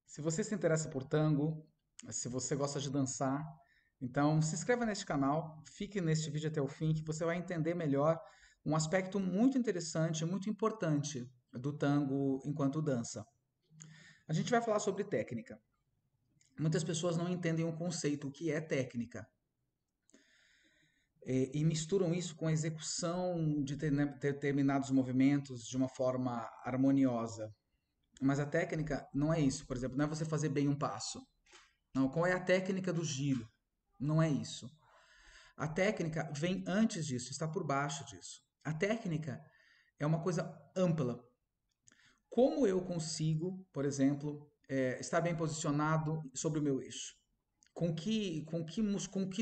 Se você se interessa por tango, se você gosta de dançar, então se inscreva neste canal, fique neste vídeo até o fim, que você vai entender melhor um aspecto muito interessante, muito importante do tango enquanto dança. A gente vai falar sobre técnica. Muitas pessoas não entendem o conceito, o que é técnica, e misturam isso com a execução de determinados movimentos de uma forma harmoniosa. Mas a técnica não é isso, por exemplo, não é você fazer bem um passo. Não, qual é a técnica do giro? Não é isso. A técnica vem antes disso, está por baixo disso. A técnica é uma coisa ampla. Como eu consigo, por exemplo, estar bem posicionado sobre o meu eixo? Com que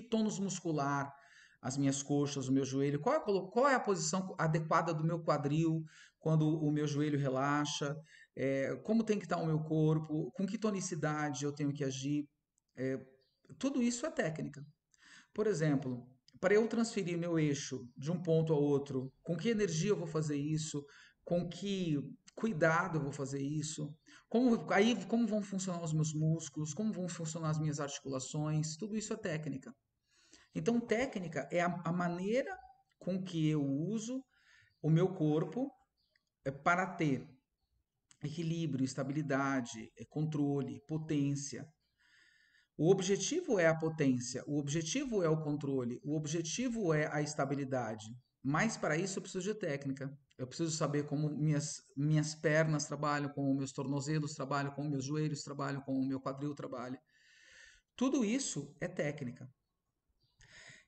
tônus muscular as minhas coxas, o meu joelho? Qual é a posição adequada do meu quadril quando o meu joelho relaxa? Como tem que estar o meu corpo? Com que tonicidade eu tenho que agir? É, tudo isso é técnica. Por exemplo, para eu transferir meu eixo de um ponto ao outro, com que energia eu vou fazer isso? Com que cuidado eu vou fazer isso? Como vão funcionar os meus músculos? Como vão funcionar as minhas articulações? Tudo isso é técnica. Então, técnica é a maneira com que eu uso o meu corpo para ter equilíbrio, estabilidade, controle, potência. O objetivo é a potência, o objetivo é o controle, o objetivo é a estabilidade. Mas para isso eu preciso de técnica. Eu preciso saber como minhas pernas trabalham, como meus tornozelos trabalham, como meus joelhos trabalham, como o meu quadril trabalha. Tudo isso é técnica.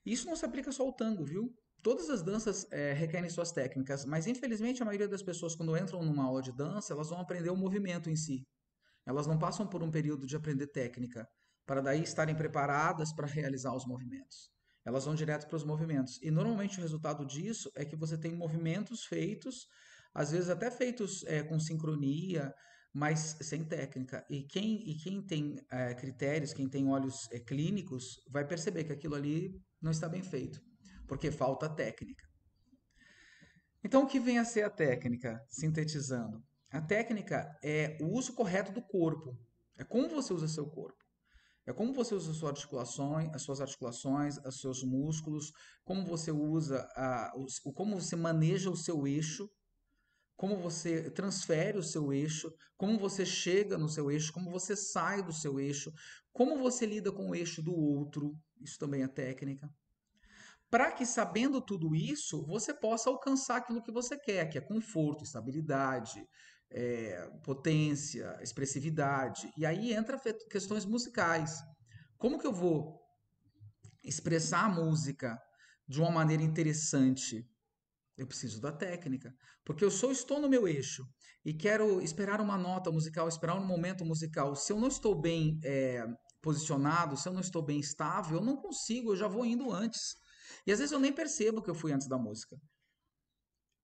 Isso não se aplica só ao tango, viu? Todas as danças requerem suas técnicas, mas infelizmente a maioria das pessoas, quando entram numa aula de dança, elas vão aprender o movimento em si. Elas não passam por um período de aprender técnica, para daí estarem preparadas para realizar os movimentos. Elas vão direto para os movimentos. E normalmente o resultado disso é que você tem movimentos feitos, às vezes até feitos com sincronia, mas sem técnica. E quem tem critérios, quem tem olhos clínicos, vai perceber que aquilo ali não está bem feito, porque falta técnica. Então, o que vem a ser a técnica, sintetizando? A técnica é o uso correto do corpo. É como você usa seu corpo. É como você usa suas articulações, os seus músculos, como você usa, como você maneja o seu eixo, como você transfere o seu eixo, como você chega no seu eixo, como você sai do seu eixo, como você lida com o eixo do outro. Isso também é técnica, para que, sabendo tudo isso, você possa alcançar aquilo que você quer, que é conforto, estabilidade, potência, expressividade. E aí entra questões musicais. Como que eu vou expressar a música de uma maneira interessante? Eu preciso da técnica, porque eu só estou no meu eixo e quero esperar uma nota musical, esperar um momento musical. Se eu não estou bem posicionado, se eu não estou bem estável, eu não consigo, eu já vou indo antes. E às vezes eu nem percebo que eu fui antes da música.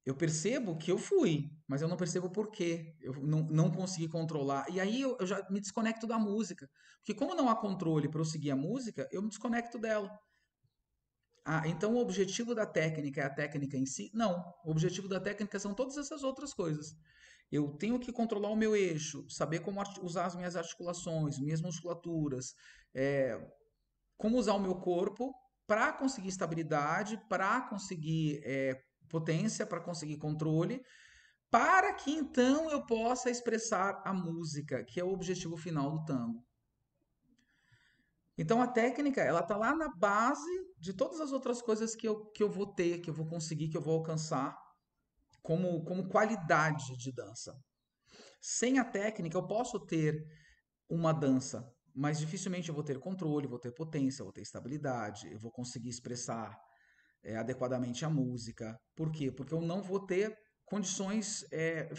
Eu percebo que eu fui, mas eu não percebo por quê. Eu não consegui controlar. E aí eu já me desconecto da música. Porque como não há controle para eu seguir a música, eu me desconecto dela. Ah, então o objetivo da técnica é a técnica em si? Não. O objetivo da técnica são todas essas outras coisas. Eu tenho que controlar o meu eixo, saber como usar as minhas articulações, minhas musculaturas, é, como usar o meu corpo para conseguir estabilidade, para conseguir potência, para conseguir controle, para que então eu possa expressar a música, que é o objetivo final do tango. Então a técnica, ela tá lá na base de todas as outras coisas que eu vou ter, que eu vou conseguir, que eu vou alcançar como qualidade de dança. Sem a técnica, eu posso ter uma dança, mas dificilmente eu vou ter controle, vou ter potência, vou ter estabilidade, eu vou conseguir expressar adequadamente a música. Por quê? Porque eu não vou ter condições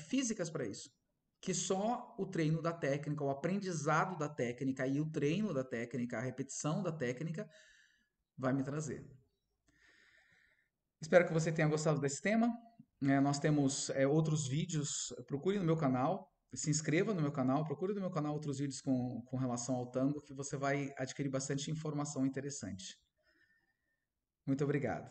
físicas para isso. Que só o treino da técnica, o aprendizado da técnica e o treino da técnica, a repetição da técnica vai me trazer. Espero que você tenha gostado desse tema. Nós temos outros vídeos. Procure no meu canal, se inscreva no meu canal, procure no meu canal outros vídeos com relação ao tango, que você vai adquirir bastante informação interessante. Muito obrigado.